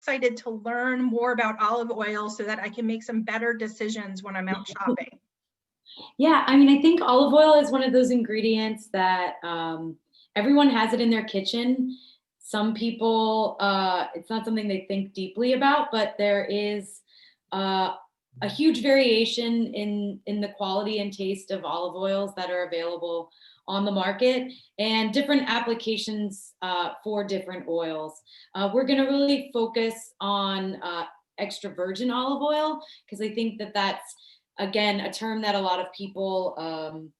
excited to learn more about olive oil so that I can make some better decisions when I'm out shopping. Yeah, I mean, I think olive oil is one of those ingredients that everyone has it in their kitchen. Some people, it's not something they think deeply about, but there is a huge variation in the quality and taste of olive oils that are available on the market, and different applications for different oils. We're going to really focus on extra virgin olive oil because I think that that's, again, a term that a lot of people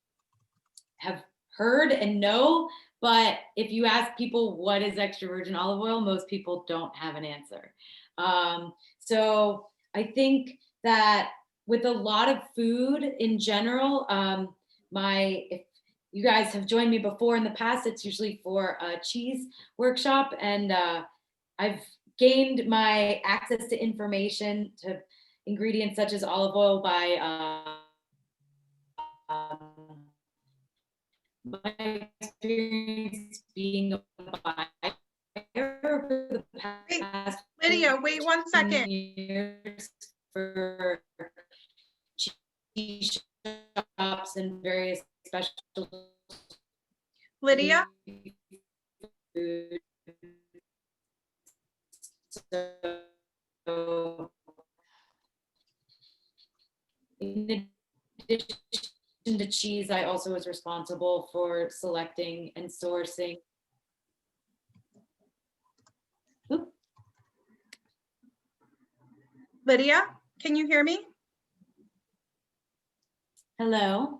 have heard and know, but if you ask people what is extra virgin olive oil, most people don't have an answer. So I think that with a lot of food in general, if you guys have joined me before in the past, it's usually for a cheese workshop, and I've gained my access to information to ingredients such as olive oil by my experience being a buyer for the past Lydia, wait 1 second. years for cheese shops and various special Lydia? food. So in addition to cheese, I also was responsible for selecting and sourcing. Oop. Lydia, can you hear me? Hello.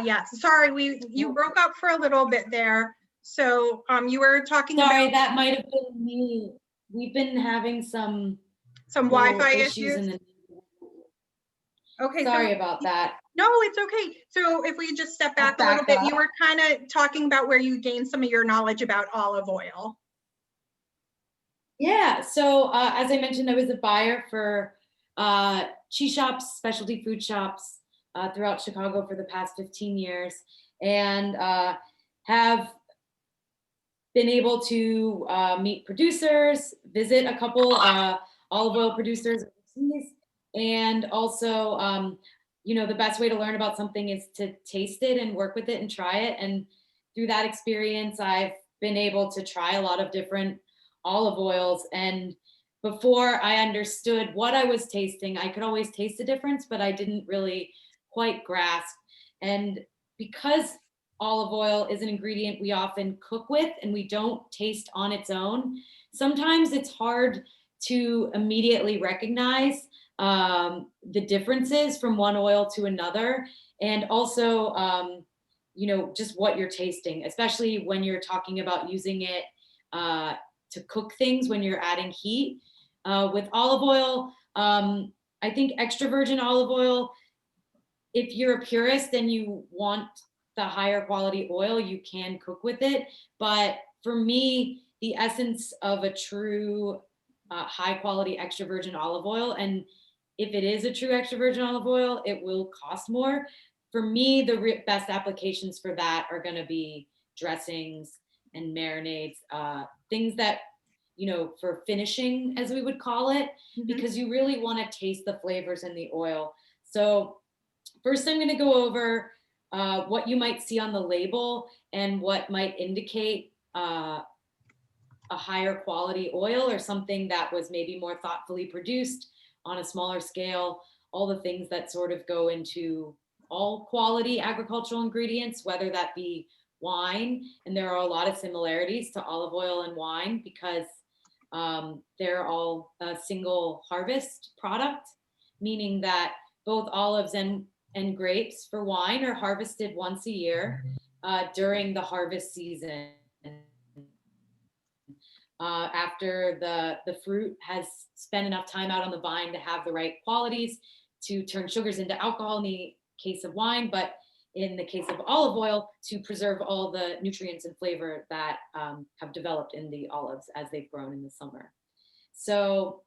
Yes. Sorry, you broke up for a little bit there. So you were talking Sorry, about. that might have been me. We've been having some Wi-Fi issues. Okay. Sorry about that. No, it's okay. So if we just step back a little bit, you were kind of talking about where you gained some of your knowledge about olive oil. Yeah, so as I mentioned, I was a buyer for cheese shops, specialty food shops throughout Chicago for the past 15 years, and have been able to meet producers, visit a couple olive oil producers overseas, and also, you know, the best way to learn about something is to taste it and work with it and try it. And through that experience, I've been able to try a lot of different olive oils. And before I understood what I was tasting, I could always taste the difference, but I didn't really quite grasp. And because olive oil is an ingredient we often cook with and we don't taste on its own, sometimes it's hard to immediately recognize the differences from one oil to another. And also, you know, just what you're tasting, especially when you're talking about using it to cook things when you're adding heat. With olive oil, I think extra virgin olive oil, if you're a purist and you want the higher quality oil, you can cook with it. But for me, the essence of a true high quality extra virgin olive oil, and if it is a true extra virgin olive oil, it will cost more. For me, the best applications for that are going to be dressings and marinades, things that, you know, for finishing, as we would call it, because you really want to taste the flavors in the oil. So first, I'm going to go over what you might see on the label and what might indicate a higher quality oil or something that was maybe more thoughtfully produced on a smaller scale, all the things that sort of go into all quality agricultural ingredients, whether that be wine. And there are a lot of similarities to olive oil and wine because they're all a single harvest product, meaning that both olives and grapes for wine are harvested once a year during the harvest season. After the fruit has spent enough time out on the vine to have the right qualities to turn sugars into alcohol in the case of wine, but in the case of olive oil, to preserve all the nutrients and flavor that have developed in the olives as they've grown in the summer. So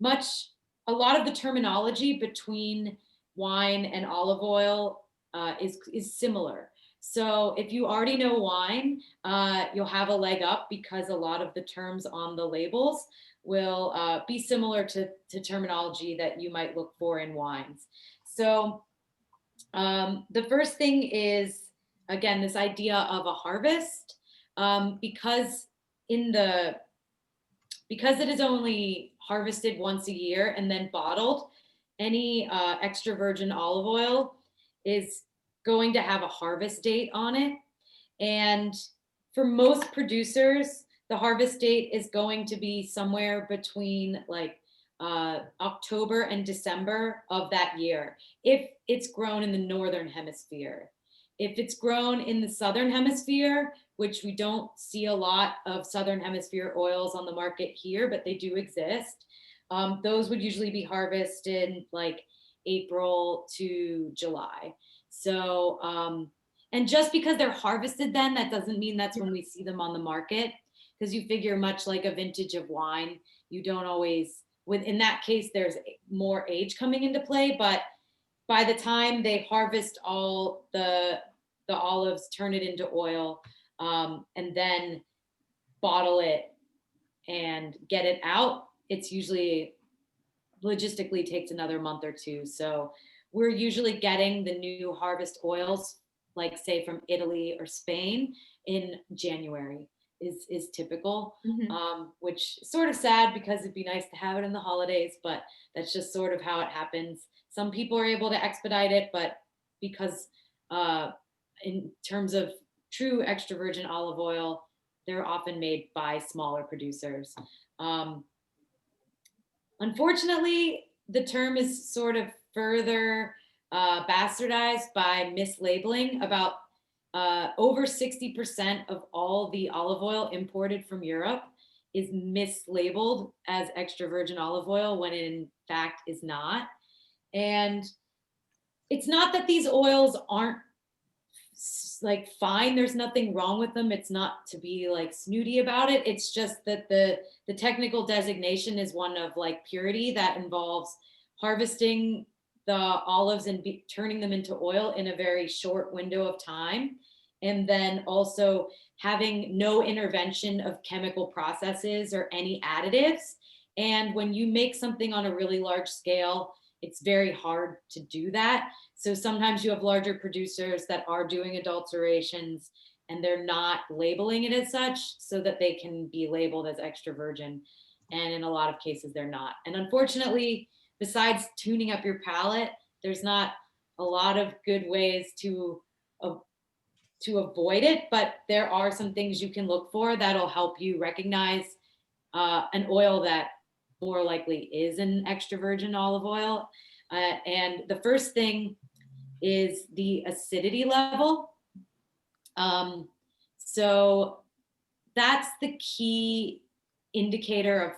a lot of the terminology between wine and olive oil is similar. So if you already know wine, you'll have a leg up because a lot of the terms on the labels will be similar to terminology that you might look for in wines. So the first thing is, again, this idea of a harvest, because because it is only harvested once a year and then bottled, any extra virgin olive oil is going to have a harvest date on it. And for most producers, the harvest date is going to be somewhere between like October and December of that year, if it's grown in the Northern Hemisphere. If it's grown in the Southern Hemisphere, which we don't see a lot of Southern Hemisphere oils on the market here, but they do exist, those would usually be harvested like April to July. So, and just because they're harvested then, that doesn't mean that's when we see them on the market, because you figure much like a vintage of wine, you don't always, in that case, there's more age coming into play, but by the time they harvest all the olives, turn it into oil, and then bottle it and get it out, it's usually logistically takes another month or two. So we're usually getting the new harvest oils, like say from Italy or Spain, in January is typical, which is sort of sad because it'd be nice to have it in the holidays, but that's just sort of how it happens. Some people are able to expedite it, but because in terms of true extra virgin olive oil, they're often made by smaller producers. Unfortunately, the term is sort of further bastardized by mislabeling. About over 60% of all the olive oil imported from Europe is mislabeled as extra virgin olive oil when it in fact is not. And it's not that these oils aren't like fine, there's nothing wrong with them. It's not to be like snooty about it. It's just that the technical designation is one of like purity that involves harvesting the olives and turning them into oil in a very short window of time. And then also having no intervention of chemical processes or any additives. And when you make something on a really large scale, it's very hard to do that. So sometimes you have larger producers that are doing adulterations and they're not labeling it as such so that they can be labeled as extra virgin. And in a lot of cases, they're not. And unfortunately, besides tuning up your palate, there's not a lot of good ways to avoid it, but there are some things you can look for that'll help you recognize an oil that more likely is an extra virgin olive oil. And the first thing is the acidity level. So that's the key indicator of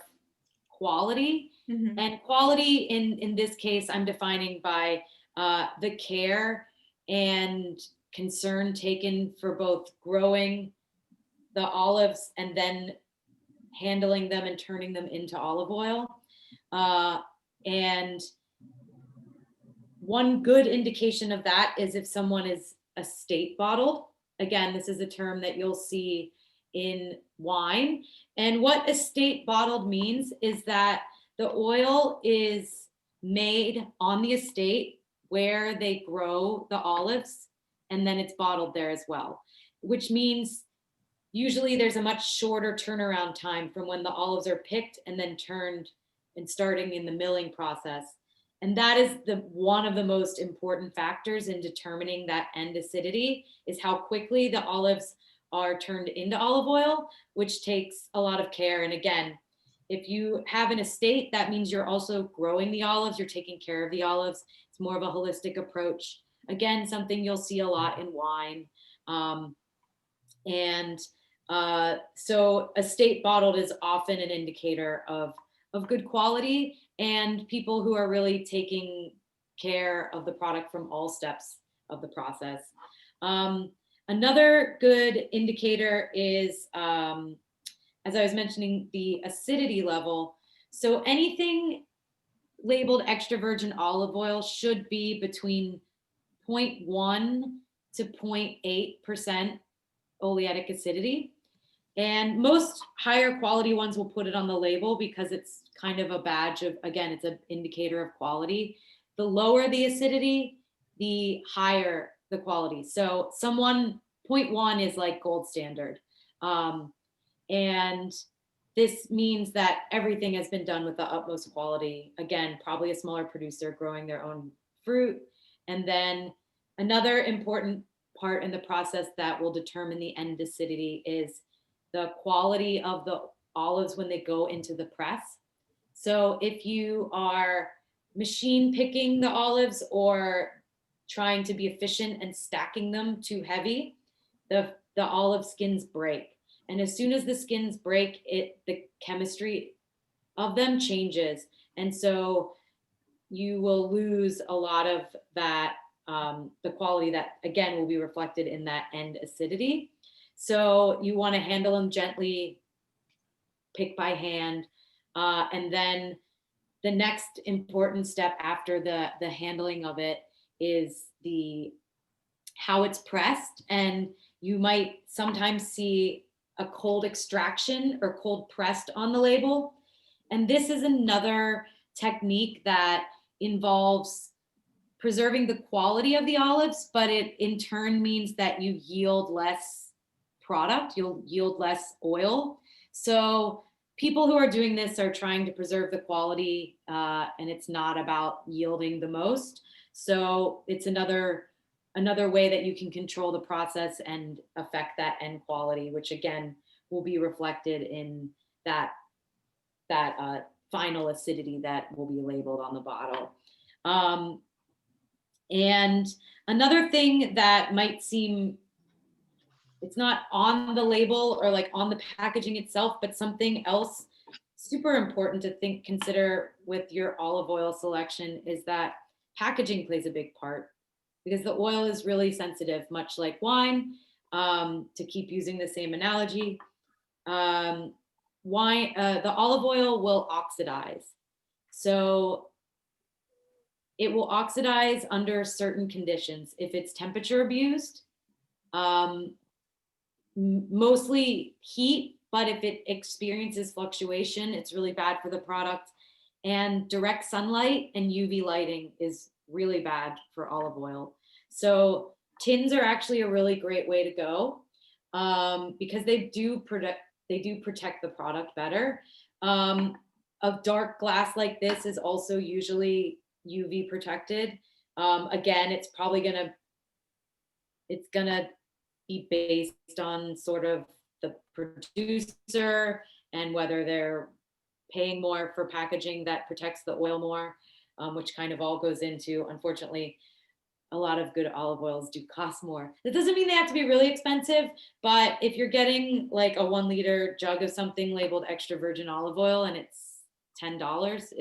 quality. And quality in this case, I'm defining by the care and concern taken for both growing the olives and then handling them and turning them into olive oil. And one good indication of that is if someone is estate bottled. Again, this is a term that you'll see in wine. And what estate bottled means is that the oil is made on the estate where they grow the olives, and then it's bottled there as well, which means usually there's a much shorter turnaround time from when the olives are picked and then turned and starting in the milling process. And that is one of the most important factors in determining that end acidity, is how quickly the olives are turned into olive oil, which takes a lot of care. And again, if you have an estate, that means you're also growing the olives, you're taking care of the olives. It's more of a holistic approach. Again, something you'll see a lot in wine. So estate bottled is often an indicator of good quality and people who are really taking care of the product from all steps of the process. Another good indicator is, as I was mentioning, the acidity level. So anything labeled extra virgin olive oil should be between 0.1 to 0.8% oleic acidity. And most higher quality ones will put it on the label because it's kind of a badge of, again, it's an indicator of quality. The lower the acidity, the higher the quality. So 0.1 is like gold standard. And this means that everything has been done with the utmost quality. Again, probably a smaller producer growing their own fruit. And then another important part in the process that will determine the end acidity is the quality of the olives when they go into the press. So if you are machine picking the olives or trying to be efficient and stacking them too heavy, the olive skins break. And as soon as the skins break, the chemistry of them changes. And so you will lose a lot of that, the quality that, again, will be reflected in that end acidity. So you want to handle them gently, pick by hand. And then the next important step after the handling of it is how it's pressed. And you might sometimes see a cold extraction or cold pressed on the label. And this is another technique that involves preserving the quality of the olives, but it in turn means that you yield less product, you'll yield less oil. So people who are doing this are trying to preserve the quality, and it's not about yielding the most. So it's another way that you can control the process and affect that end quality, which again will be reflected in that final acidity that will be labeled on the bottle. And another thing that might seem, it's not on the label or like on the packaging itself, but something else super important to consider with your olive oil selection is that packaging plays a big part, because the oil is really sensitive, much like wine. To keep using the same analogy, the olive oil will oxidize. So it will oxidize under certain conditions. If it's temperature abused, mostly heat, but if it experiences fluctuation, it's really bad for the product. And direct sunlight and UV lighting is really bad for olive oil. So tins are actually a really great way to go, because they do protect the product better. A dark glass like this is also usually UV protected. Again, it's gonna be based on sort of the producer and whether they're paying more for packaging that protects the oil more, which kind of all goes into, unfortunately, a lot of good olive oils do cost more. That doesn't mean they have to be really expensive, but if you're getting like a 1 liter jug of something labeled extra virgin olive oil and it's $10,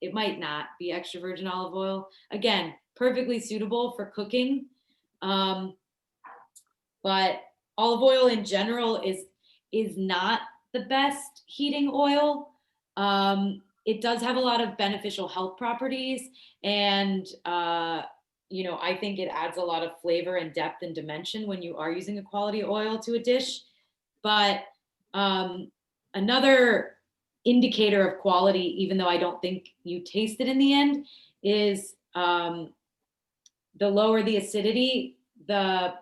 it might not be extra virgin olive oil. Again, perfectly suitable for cooking. But olive oil in general is not the best heating oil. It does have a lot of beneficial health properties, and I think it adds a lot of flavor and depth and dimension when you are using a quality oil to a dish. But another indicator of quality, even though I don't think you taste it in the end, is the lower the acidity, the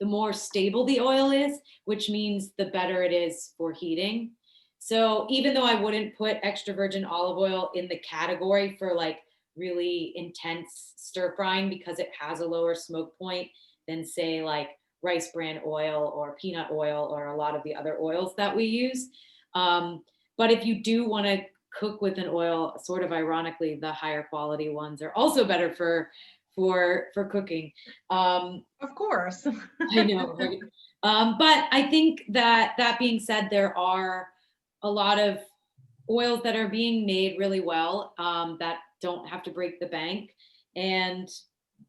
more stable the oil is, which means the better it is for heating. So even though I wouldn't put extra virgin olive oil in the category for like really intense stir frying because it has a lower smoke point than say like rice bran oil or peanut oil or a lot of the other oils that we use. But if you do want to cook with an oil, sort of ironically, the higher quality ones are also better for cooking. Of course. I know, right? But I think that being said, there are a lot of oils that are being made really well, that don't have to break the bank. And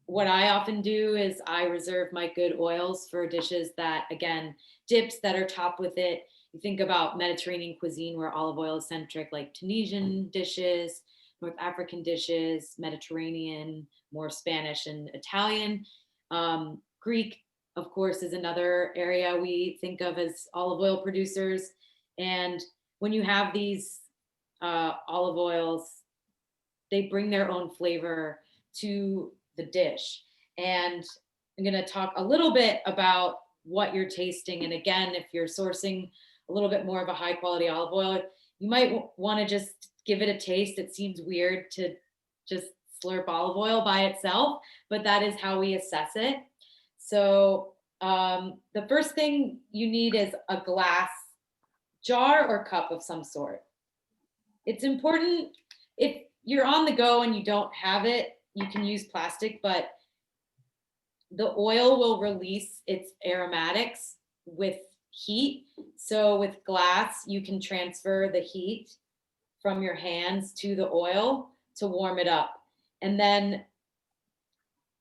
what I often do is I reserve my good oils for dishes that, again, dips that are topped with it. You think about Mediterranean cuisine where olive oil is centric, like Tunisian dishes, North African dishes, Mediterranean, more Spanish and Italian. Greek, of course, is another area we think of as olive oil producers. And when you have these olive oils, they bring their own flavor to the dish. And I'm going to talk a little bit about what you're tasting. And again, if you're sourcing a little bit more of a high quality olive oil, you might want to just give it a taste. It seems weird to just slurp olive oil by itself, but that is how we assess it. So the first thing you need is a glass jar or cup of some sort. It's important if you're on the go and you don't have it, you can use plastic, but the oil will release its aromatics with heat. So with glass, you can transfer the heat from your hands to the oil to warm it up. And then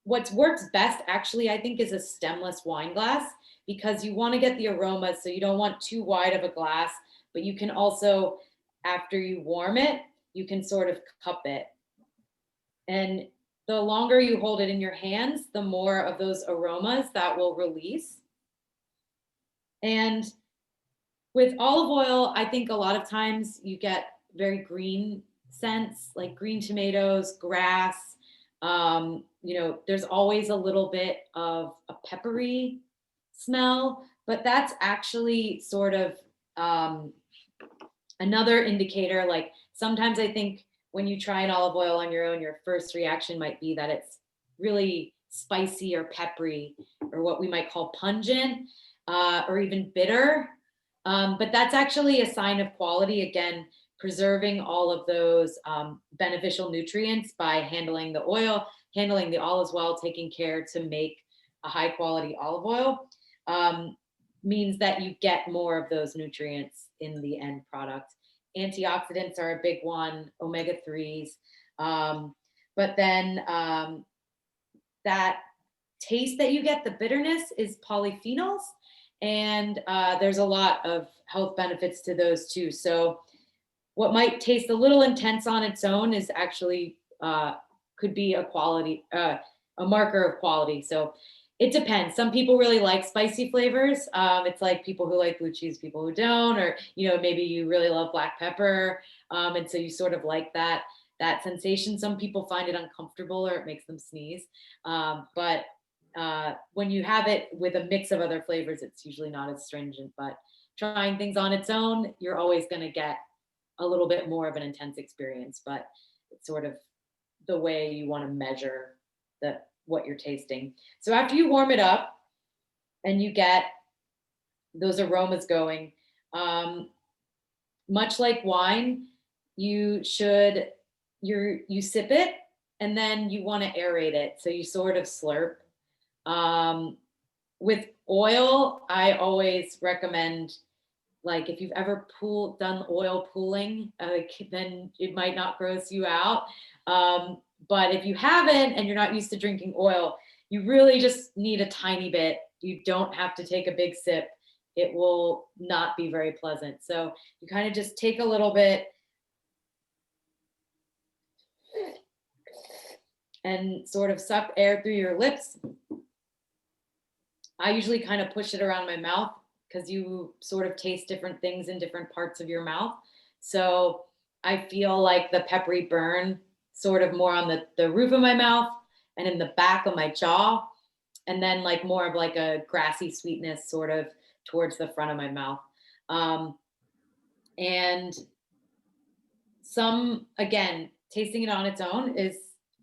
what works best actually, I think, is a stemless wine glass, because you want to get the aromas. So you don't want too wide of a glass, but you can also, after you warm it, you can sort of cup it. And the longer you hold it in your hands, the more of those aromas that will release. And with olive oil, I think a lot of times you get very green scents, like green tomatoes, grass. There's always a little bit of a peppery smell, but that's actually sort of another indicator. Like sometimes I think when you try an olive oil on your own, your first reaction might be that it's really spicy or peppery, or what we might call pungent, or even bitter. But that's actually a sign of quality. Again, preserving all of those beneficial nutrients by handling the oil, handling the olives well, taking care to make a high quality olive oil, means that you get more of those nutrients in the end product. Antioxidants are a big one, omega-3s. But then that taste that you get, the bitterness, is polyphenols. And there's a lot of health benefits to those too. So what might taste a little intense on its own is actually could be a marker of quality. So it depends. Some people really like spicy flavors. It's like people who like blue cheese, people who don't, or maybe you really love black pepper, and so you sort of like that sensation. Some people find it uncomfortable or it makes them sneeze. But when you have it with a mix of other flavors, it's usually not as stringent. But trying things on its own, you're always going to get a little bit more of an intense experience. But it's sort of the way you want to measure what you're tasting. So after you warm it up and you get those aromas going, much like wine, you sip it and then you want to aerate it. So you sort of slurp. With oil, I always recommend, like, if you've ever done oil pooling, then it might not gross you out. But if you haven't and you're not used to drinking oil, you really just need a tiny bit. You don't have to take a big sip. It will not be very pleasant. So you kind of just take a little bit and sort of suck air through your lips. I usually kind of push it around my mouth because you sort of taste different things in different parts of your mouth. So I feel like the peppery burn sort of more on the roof of my mouth and in the back of my jaw, and then like more of like a grassy sweetness sort of towards the front of my mouth. And some, again, tasting it on its own is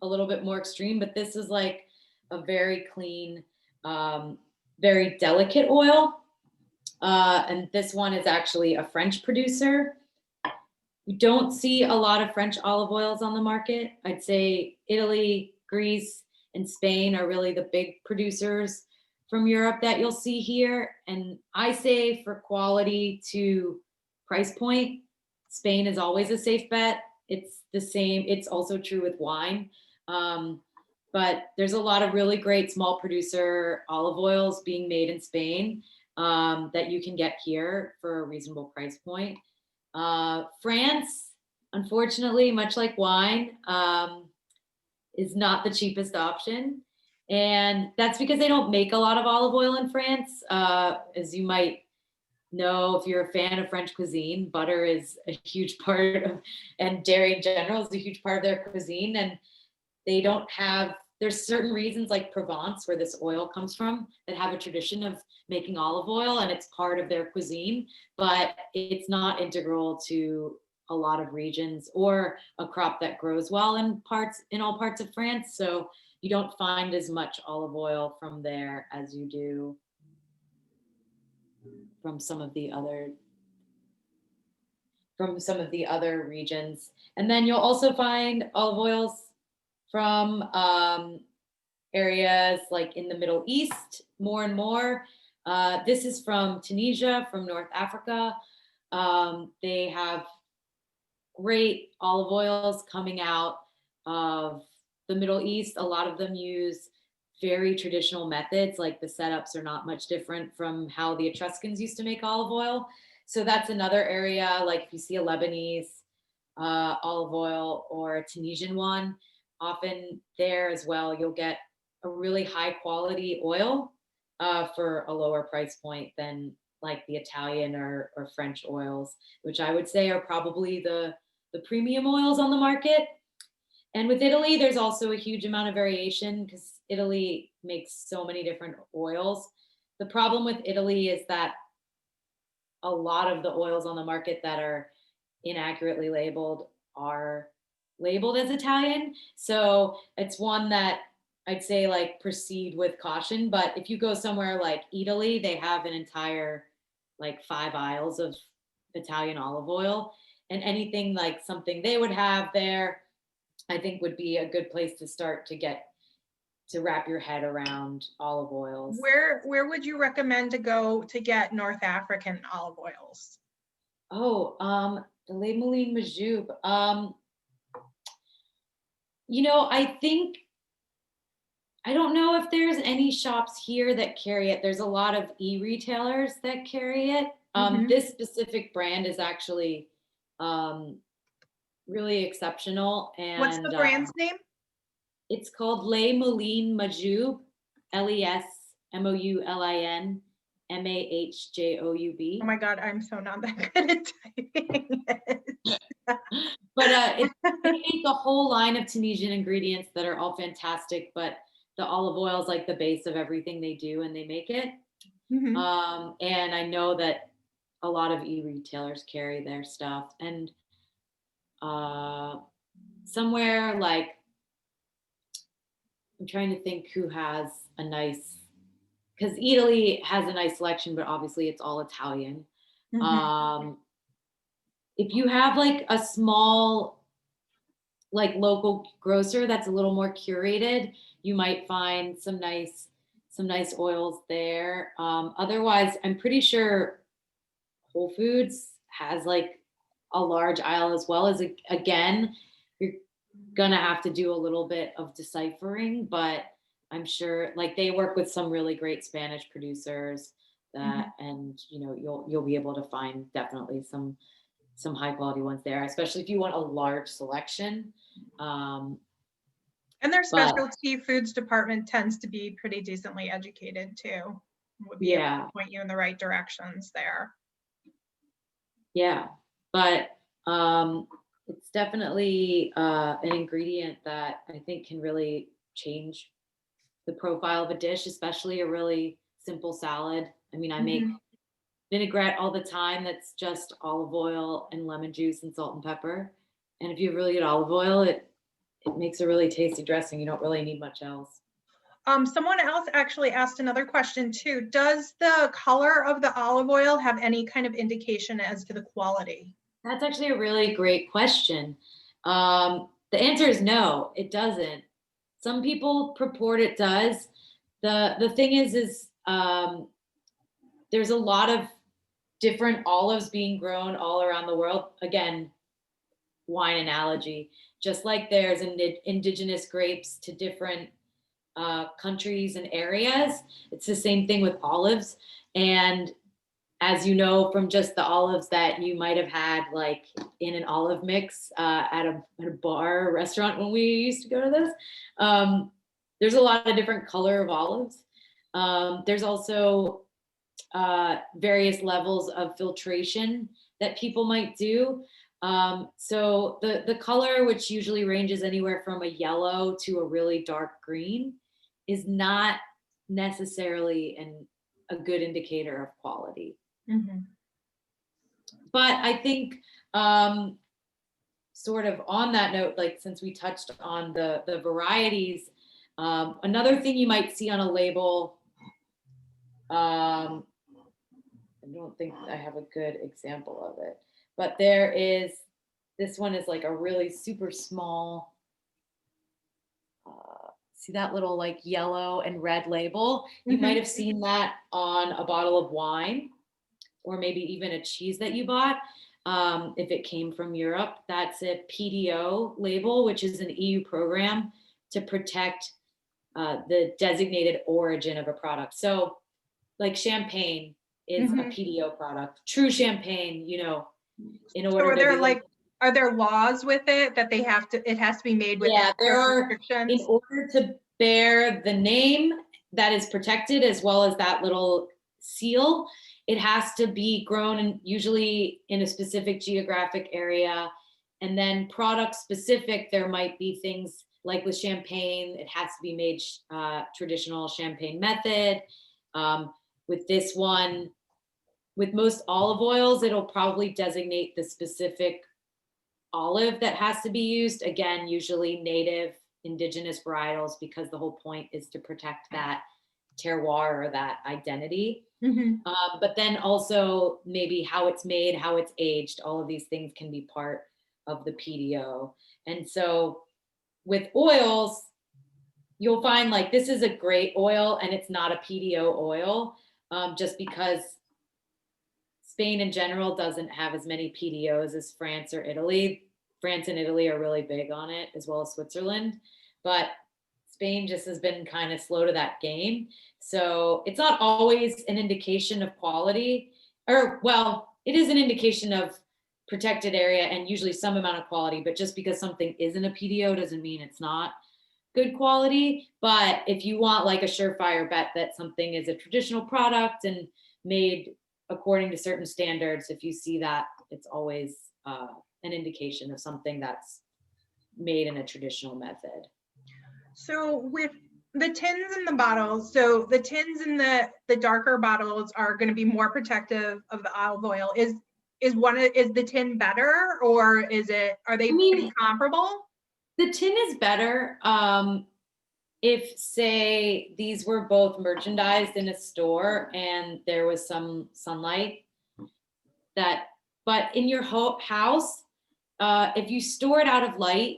a little bit more extreme, but this is like a very clean, very delicate oil. And this one is actually a French producer. You don't see a lot of French olive oils on the market. I'd say Italy, Greece, and Spain are really the big producers from Europe that you'll see here. And I say for quality to price point, Spain is always a safe bet. It's the same. It's also true with wine. But there's a lot of really great small producer olive oils being made in Spain that you can get here for a reasonable price point. France, unfortunately, much like wine, is not the cheapest option. And that's because they don't make a lot of olive oil in France. As you might know, if you're a fan of French cuisine, butter is a huge part of, and dairy in general is a huge part of their cuisine. And they don't have, there's certain regions like Provence where this oil comes from that have a tradition of making olive oil, and it's part of their cuisine, but it's not integral to a lot of regions or a crop that grows well in all parts of France. So you don't find as much olive oil from there as you do from some of the other regions. And then you'll also find olive oils from areas like in the Middle East more and more. This is from Tunisia, from North Africa. They have great olive oils coming out of the Middle East. A lot of them use very traditional methods, like the setups are not much different from how the Etruscans used to make olive oil. So that's another area, like if you see a Lebanese olive oil or a Tunisian one, often there as well, you'll get a really high quality oil for a lower price point than like the Italian or French oils, which I would say are probably the premium oils on the market. And with Italy, there's also a huge amount of variation because Italy makes so many different oils. The problem with Italy is that a lot of the oils on the market that are inaccurately labeled are labeled as Italian. So it's one that I'd say like proceed with caution. But if you go somewhere like Italy, they have an entire like 5 aisles of Italian olive oil, and anything like something they would have there, I think would be a good place to start to wrap your head around olive oils. Where would you recommend to go to get North African olive oils? Oh, the Les Moulins Majoub. I don't know if there's any shops here that carry it. There's a lot of e-retailers that carry it. This specific brand is actually really exceptional. And what's the brand's name? It's called Les Moulins Majoub, LESMOULIN MAHJOUB. Oh my God, I'm so not that good at typing it. But they make a whole line of Tunisian ingredients that are all fantastic, but the olive oil is like the base of everything they do, and they make it. And I know that a lot of e-retailers carry their stuff, and somewhere like, I'm trying to think who has a nice, because Italy has a nice selection, but obviously it's all Italian. If you have like a small, like local grocer that's a little more curated, you might find some nice oils there. Otherwise, I'm pretty sure Whole Foods has like a large aisle as well. As again, you're gonna have to do a little bit of deciphering, but I'm sure like they work with some really great Spanish producers that, and you'll be able to find definitely some high quality ones there, especially if you want a large selection. And their specialty foods department tends to be pretty decently educated too. Would be able to point you in the right directions there. Yeah, but it's definitely an ingredient that I think can really change the profile of a dish, especially a really simple salad. I mean, I make vinaigrette all the time that's just olive oil and lemon juice and salt and pepper. And if you have really good olive oil, it makes a really tasty dressing. You don't really need much else. Someone else actually asked another question too. Does the color of the olive oil have any kind of indication as to the quality? That's actually a really great question. The answer is no, it doesn't. Some people purport it does. The thing is there's a lot of different olives being grown all around the world. Again, wine analogy, just like there's indigenous grapes to different countries and areas, it's the same thing with olives. And as you know, from just the olives that you might have had like in an olive mix at a bar or restaurant when we used to go to those, there's a lot of different color of olives. There's also various levels of filtration that people might do. So the color, which usually ranges anywhere from a yellow to a really dark green, is not necessarily a good indicator of quality. Mm-hmm. But I think sort of on that note, like since we touched on the varieties, another thing you might see on a label, I don't think I have a good example of it, but there is, this one is like a really super small, see that little like yellow and red label? You might have seen that on a bottle of wine or maybe even a cheese that you bought. If it came from Europe, that's a PDO label, which is an EU program to protect the designated origin of a product. So like champagne is a PDO product. True champagne, you know, in order So are to there be like, are there laws with it that they have to, it has to be made with there are, restrictions? in order to bear the name that is protected as well as that little seal, it has to be grown in, usually in a specific geographic area. And then product specific, there might be things like with champagne, it has to be made traditional champagne method. With this one, with most olive oils, it'll probably designate the specific olive that has to be used. Again, usually native indigenous varietals, because the whole point is to protect that terroir or that identity. But then also maybe how it's made, how it's aged, all of these things can be part of the PDO. And so with oils, you'll find like this is a great oil and it's not a PDO oil, just because Spain in general doesn't have as many PDOs as France or Italy. France and Italy are really big on it, as well as Switzerland. But Spain just has been kind of slow to that game. So it's not always an indication of quality, or well, it is an indication of protected area and usually some amount of quality, but just because something isn't a PDO doesn't mean it's not good quality. But if you want like a surefire bet that something is a traditional product and made according to certain standards, if you see that, it's always an indication of something that's made in a traditional method. So with the tins and the bottles, so the tins and the darker bottles are going to be more protective of the olive oil. Is the tin better, or are they pretty comparable? The tin is better. If say these were both merchandised in a store and there was some sunlight but in your house, if you store it out of light,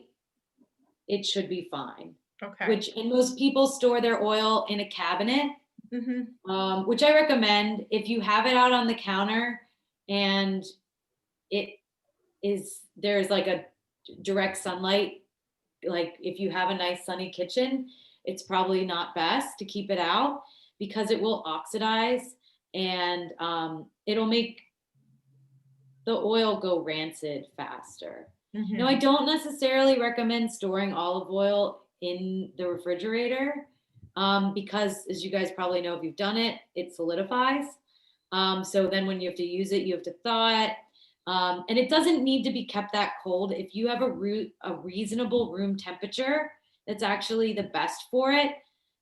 it should be fine. Okay. And most people store their oil in a cabinet, which I recommend. If you have it out on the counter and there's like a direct sunlight, like if you have a nice sunny kitchen, it's probably not best to keep it out because it will oxidize and it'll make the oil go rancid faster. Now, I don't necessarily recommend storing olive oil in the refrigerator because, as you guys probably know, if you've done it, it solidifies. So then when you have to use it, you have to thaw it. And it doesn't need to be kept that cold. If you have a reasonable room temperature, that's actually the best for it.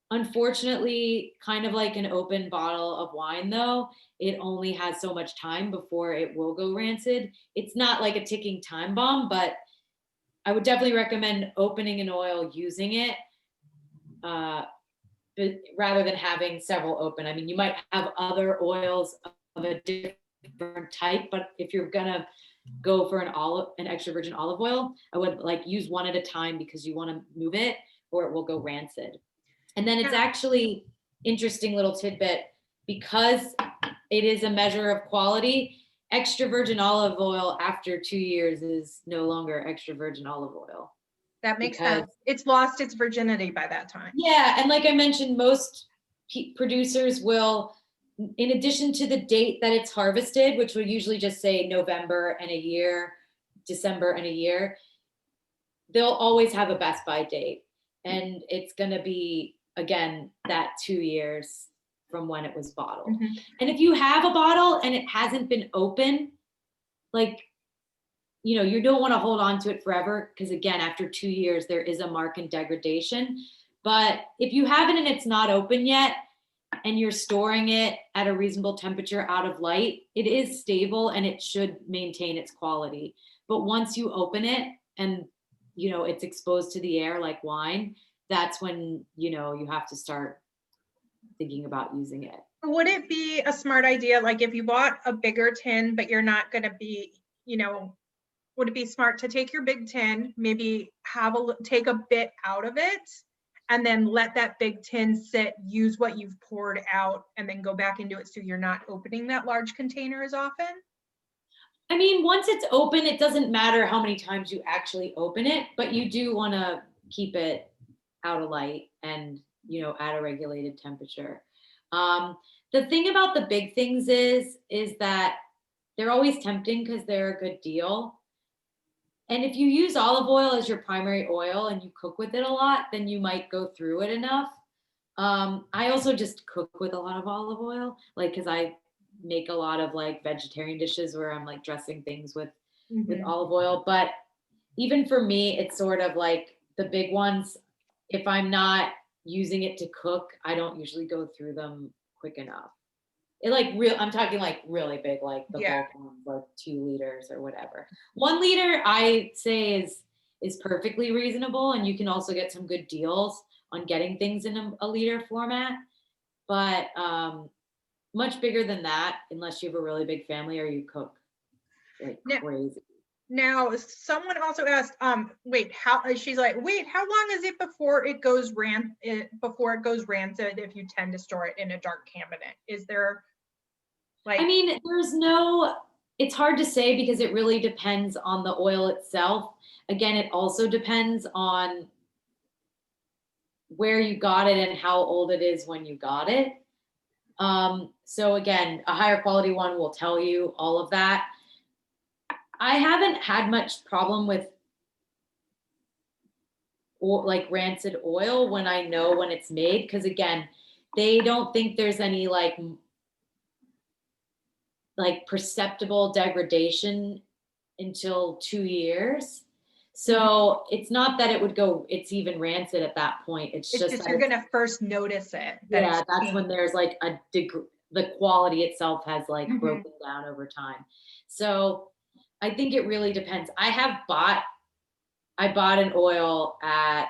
Unfortunately, kind of like an open bottle of wine, though, it only has so much time before it will go rancid. It's not like a ticking time bomb, but I would definitely recommend opening an oil, using it, rather than having several open. I mean, you might have other oils of a different type, but if you're gonna go for an extra virgin olive oil, I would like use one at a time because you want to move it or it will go rancid. And then it's actually interesting little tidbit, because it is a measure of quality. Extra virgin olive oil after 2 years is no longer extra virgin olive oil. That makes sense. It's lost its virginity by that time. Yeah, and like I mentioned, most producers will, in addition to the date that it's harvested, which would usually just say November and a year, December and a year, they'll always have a best by date. And it's going to be, again, that 2 years from when it was bottled. And if you have a bottle and it hasn't been open, like, you don't want to hold on to it forever, because again, after 2 years, there is a mark in degradation. But if you have it and it's not open yet, and you're storing it at a reasonable temperature out of light, it is stable and it should maintain its quality. But once you open it and it's exposed to the air like wine, that's when you have to start thinking about using it. Would it be a smart idea, like if you bought a bigger tin, but you're not going to be, would it be smart to take your big tin, maybe take a bit out of it, and then let that big tin sit, use what you've poured out, and then go back into it so you're not opening that large container as often? I mean, once it's open, it doesn't matter how many times you actually open it, but you do want to keep it out of light and, at a regulated temperature. The thing about the big things is that they're always tempting because they're a good deal. And if you use olive oil as your primary oil and you cook with it a lot, then you might go through it enough. I also just cook with a lot of olive oil, like, because I make a lot of like vegetarian dishes where I'm like dressing things with olive oil. But even for me, it's sort of like the big ones. If I'm not using it to cook, I don't usually go through them quick enough. I'm talking like really big, like the bulk ones, like 2 liters or whatever. 1 liter, I say is perfectly reasonable, and you can also get some good deals on getting things in a liter format. But much bigger than that, unless you have a really big family or you cook like crazy. Now, someone also asked, she's like, how long is it before it goes rancid if you tend to store it in a dark cabinet? Is there I mean, it's hard to say because it really depends on the oil itself. Again, it also depends on where you got it and how old it is when you got it. So again, a higher quality one will tell you all of that. I haven't had much problem with like rancid oil when I know when it's made, because again, they don't think there's any like perceptible degradation until 2 years. So it's not that it's even rancid at that point. It's just you're gonna first notice it. That's when there's like the quality itself has like broken down over time. So I think it really depends. I bought an oil at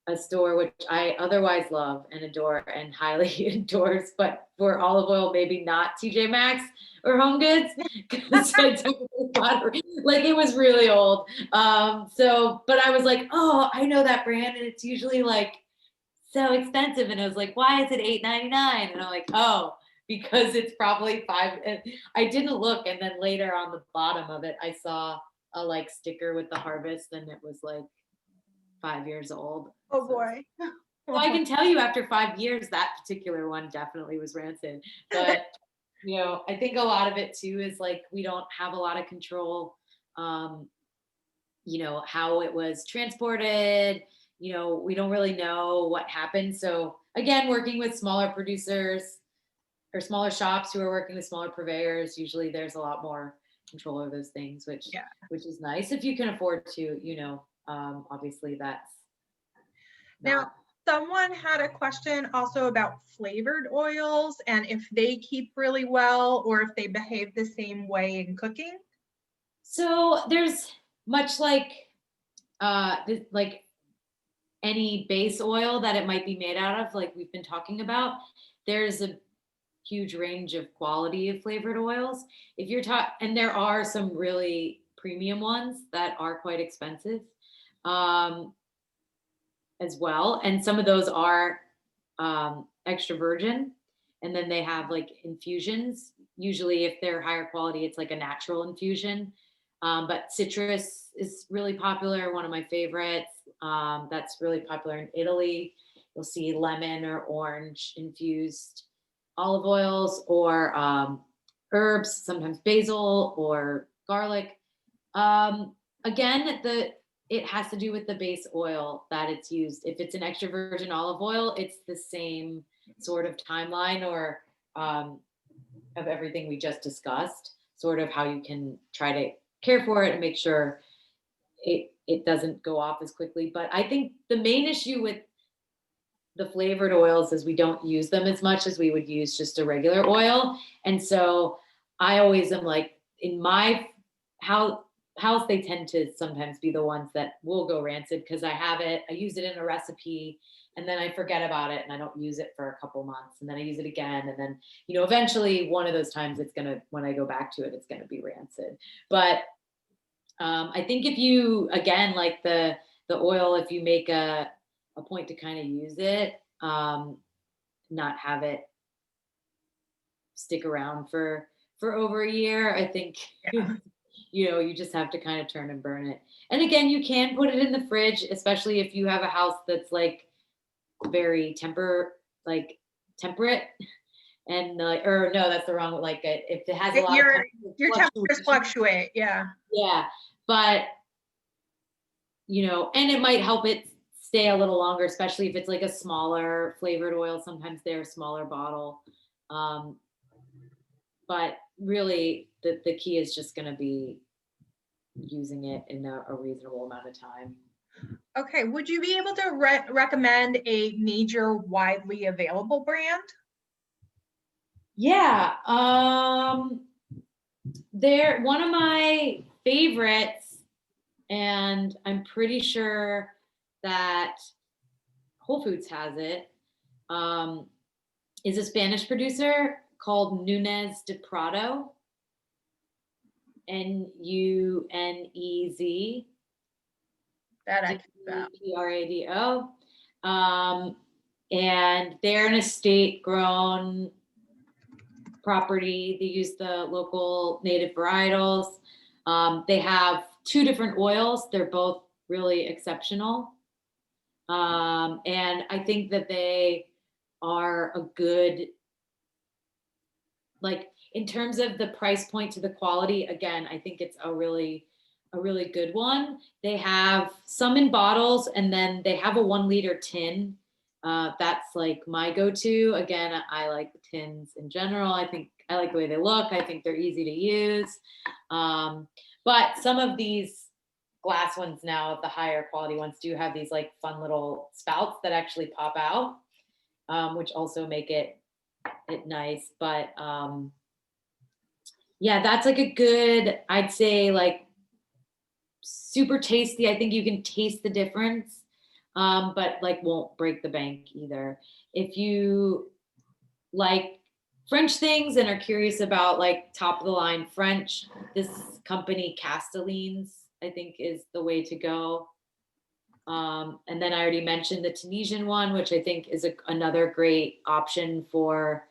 a store which I otherwise love and adore and highly endorse, but for olive oil, maybe not TJ Maxx or Home Goods, because like it was really old. But I was like, oh, I know that brand, and it's usually like so expensive, and I was like, why is it $8.99? And I'm like, oh, because it's probably $5. And I didn't look, and then later on the bottom of it, I saw a like sticker with the harvest, and it was like 5 years old. Oh boy. Well, I can tell you after 5 years, that particular one definitely was rancid. But I think a lot of it too is like we don't have a lot of control. How it was transported. We don't really know what happened. So again, working with smaller producers or smaller shops who are working with smaller purveyors, usually there's a lot more control over those things, which is nice if you can afford to. Obviously that's now. Someone had a question also about flavored oils and if they keep really well or if they behave the same way in cooking. So there's much like any base oil that it might be made out of, like we've been talking about, there's a huge range of quality of flavored oils. If you're and there are some really premium ones that are quite expensive as well. And some of those are extra virgin. And then they have like infusions. Usually if they're higher quality, it's like a natural infusion. But citrus is really popular, one of my favorites. That's really popular in Italy. You'll see lemon or orange infused olive oils or herbs, sometimes basil or garlic. Again, it has to do with the base oil that it's used. If it's an extra virgin olive oil, it's the same sort of timeline or of everything we just discussed, sort of how you can try to care for it and make sure it doesn't go off as quickly. But I think the main issue with the flavored oils is we don't use them as much as we would use just a regular oil. And so I always am like, in my house, they tend to sometimes be the ones that will go rancid because I use it in a recipe and then I forget about it and I don't use it for a couple months and then I use it again. And then, eventually one of those times when I go back to it, it's going to be rancid. But I think if you, again, like the oil, if you make a point to kind of use it, not have it stick around for over a year, I think, you just have to kind of turn and burn it. And again, you can put it in the fridge, especially if you have a house that's like very temperate and or no, that's the wrong, like if it has a lot your of temperatures fluctuate. Yeah. But and it might help it stay a little longer, especially if it's like a smaller flavored oil. Sometimes they're a smaller bottle. But really the key is just going to be using it in a reasonable amount of time. Okay. Would you be able to recommend a major widely available brand? Yeah. They're one of my favorites, and I'm pretty sure that Whole Foods has it, is a Spanish producer called Nunez de Prado, Nunez. That I can spell. Prado. And they're an estate grown property. They use the local native varietals. They have 2 different oils. They're both really exceptional. And I think that they are a good, like, in terms of the price point to the quality, again, I think it's a really good one. They have some in bottles and then they have a 1 liter tin. That's like my go-to. Again, I like the tins in general. I think I like the way they look. I think they're easy to use. But some of these glass ones now, the higher quality ones, do have these like fun little spouts that actually pop out, which also make it nice. But yeah, that's like a good, I'd say, like, super tasty. I think you can taste the difference, but like won't break the bank either. If you like French things and are curious about like top of the line French, this company Castellines, I think, is the way to go. And then I already mentioned the Tunisian one, which I think is another great option for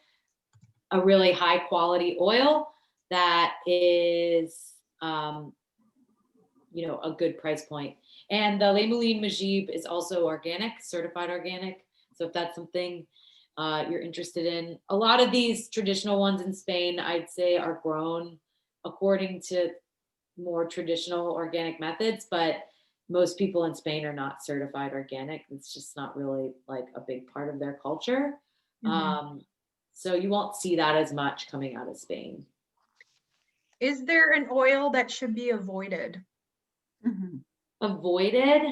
a really high quality oil that is, a good price point. And the Les Moulins Magib is also organic, certified organic. So if that's something you're interested in, a lot of these traditional ones in Spain, I'd say, are grown according to more traditional organic methods, but most people in Spain are not certified organic. It's just not really like a big part of their culture. Mm-hmm. So you won't see that as much coming out of Spain. Is there an oil that should be avoided? Mm-hmm. Avoided?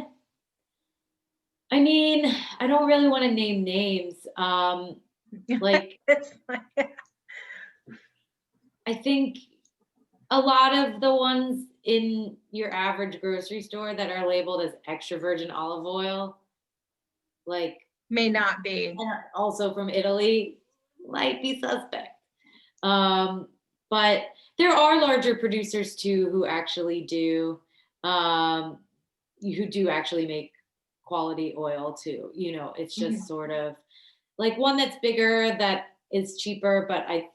I mean, I don't really want to name names. Like, I think a lot of the ones in your average grocery store that are labeled as extra virgin olive oil, like, may not be. Also from Italy, might be suspect. But there are larger producers too who actually do, who do actually make quality oil too. It's just sort of like one that's bigger that is cheaper, but I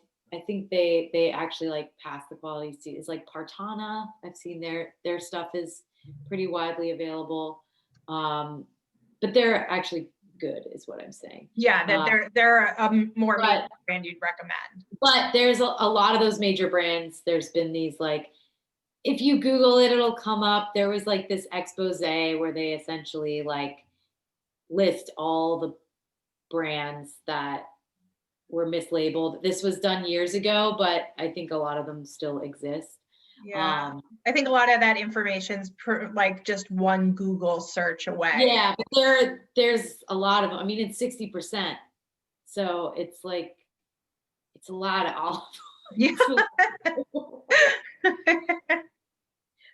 think they actually like pass the quality is like Partana. I've seen their stuff is pretty widely available, but they're actually good, is what I'm saying. Yeah, that they're a more major brand you'd recommend. But there's a lot of those major brands. There's been these like if you Google it, it'll come up. There was like this expose where they essentially like list all the brands that were mislabeled. This was done years ago, but I think a lot of them still exist. Yeah, I think a lot of that information's like just one Google search away. Yeah, but there's a lot of them. I mean, it's 60%. So it's like, it's a lot of olive oil. Yeah.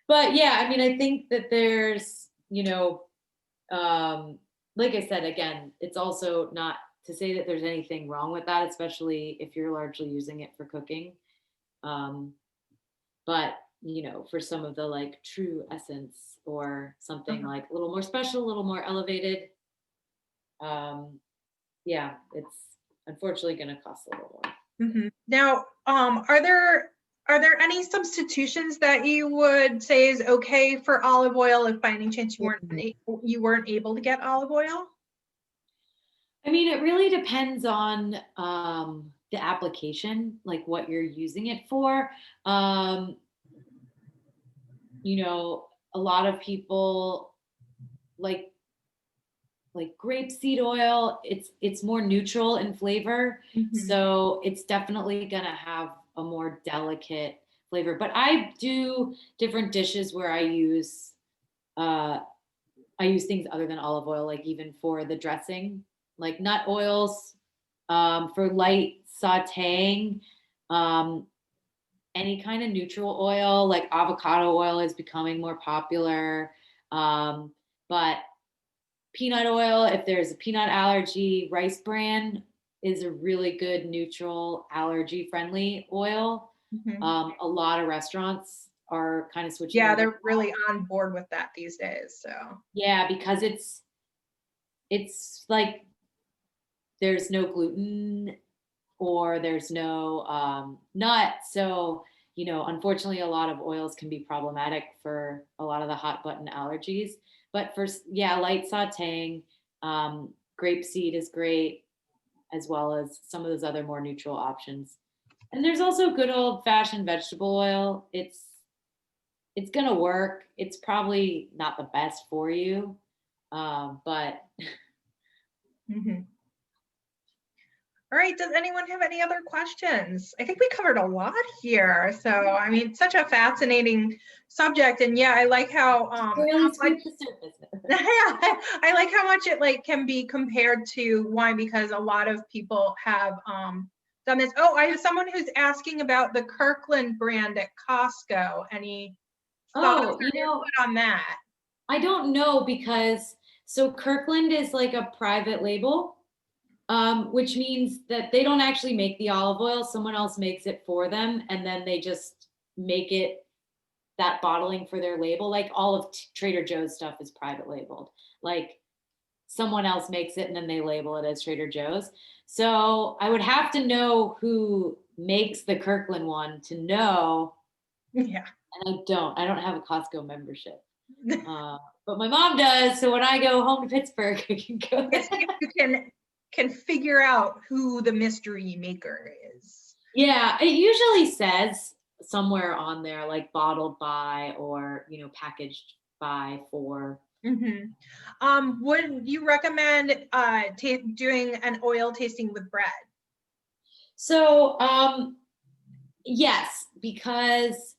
But yeah, I mean, I think that there's, like I said, again, it's also not to say that there's anything wrong with that, especially if you're largely using it for cooking. But for some of the like true essence or something like a little more special, a little more elevated, yeah, it's unfortunately going to cost a little more. Now, are there any substitutions that you would say is okay for olive oil if by any chance you weren't able to get olive oil? I mean, it really depends on the application, like what you're using it for. A lot of people like grapeseed oil. It's more neutral in flavor, so it's definitely gonna have a more delicate flavor. But I do different dishes where I use things other than olive oil, like even for the dressing, like nut oils, for light sautéing, any kind of neutral oil, like avocado oil is becoming more popular. But peanut oil, if there's a peanut allergy, Rice Bran is a really good neutral allergy friendly oil. A lot of restaurants are kind of switching. Yeah, they're really on board with that these days. So yeah, because it's like there's no gluten or there's no nut. So, unfortunately, a lot of oils can be problematic for a lot of the hot button allergies. But for, light sauteing, grapeseed is great, as well as some of those other more neutral options. And there's also good old fashioned vegetable oil. It's going to work. It's probably not the best for you, but. All right, does anyone have any other questions? I think we covered a lot here. So, I mean, such a fascinating subject. And yeah, I like how Really scrape the surface. I like how much it like can be compared to wine, because a lot of people have done this. Oh, I have someone who's asking about the Kirkland brand at Costco. Any thoughts or input on that? I don't know, because so Kirkland is like a private label. Which means that they don't actually make the olive oil. Someone else makes it for them, and then they just make it that bottling for their label. Like all of Trader Joe's stuff is private labeled. Like someone else makes it and then they label it as Trader Joe's. So I would have to know who makes the Kirkland one to know. Yeah. And I don't have a Costco membership. But my mom does. So when I go home to Pittsburgh, I can go there. You can figure out who the mystery maker is. Yeah, it usually says somewhere on there like bottled by or packaged by for. Would you recommend doing an oil tasting with bread? So yes, because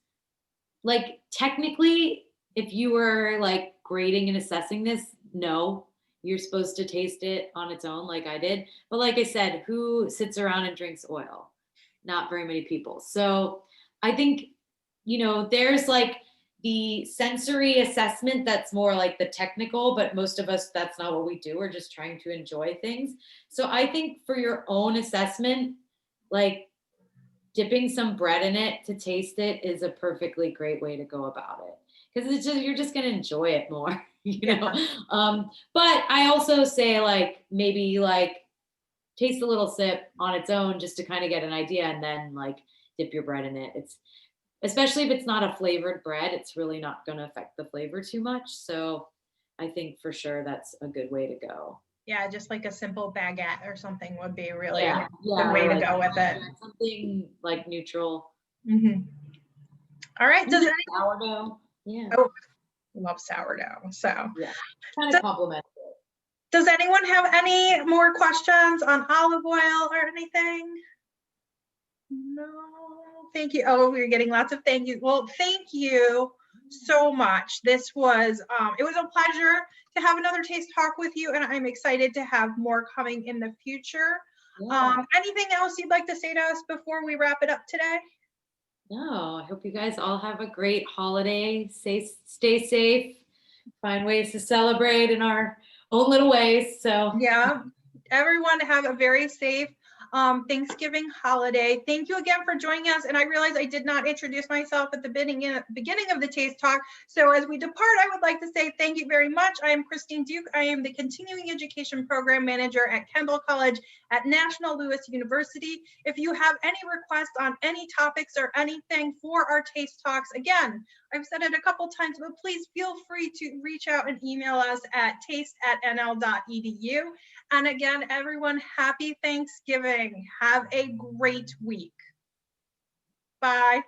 like technically if you were like grading and assessing this, no, you're supposed to taste it on its own like I did. But like I said, who sits around and drinks oil? Not very many people. So I think, there's like the sensory assessment that's more like the technical, but most of us, that's not what we do. We're just trying to enjoy things. So I think for your own assessment, like dipping some bread in it to taste it is a perfectly great way to go about it. Because you're just going to enjoy it more. But I also say like maybe like taste a little sip on its own just to kind of get an idea, and then like dip your bread in it. It's especially if it's not a flavored bread, it's really not going to affect the flavor too much. So I think for sure that's a good way to go. Yeah, just like a simple baguette or something would be really a good way to go with it. Something like neutral. All right. Does anyone Sourdough. Yeah. oh, love sourdough? So Yeah. Kind of compliments it. does anyone have any more questions on olive oil or anything? No, thank you. Oh, we're getting lots of thank you. Well, thank you so much. This was, it was a pleasure to have another taste talk with you, and I'm excited to have more coming in the future. Yeah. Anything else you'd like to say to us before we wrap it up today? No, I hope you guys all have a great holiday. Stay safe. Find ways to celebrate in our own little ways. So Yeah, everyone have a very safe Thanksgiving holiday. Thank you again for joining us. And I realize I did not introduce myself at the beginning of the Taste Talk. So as we depart, I would like to say thank you very much. I am Christine Duke. I am the Continuing Education Program Manager at Kendall College at National Louis University. If you have any requests on any topics or anything for our Taste Talks, again, I've said it a couple times, but please feel free to reach out and email us at taste@nl.edu. And again, everyone, happy Thanksgiving. Have a great week. Bye.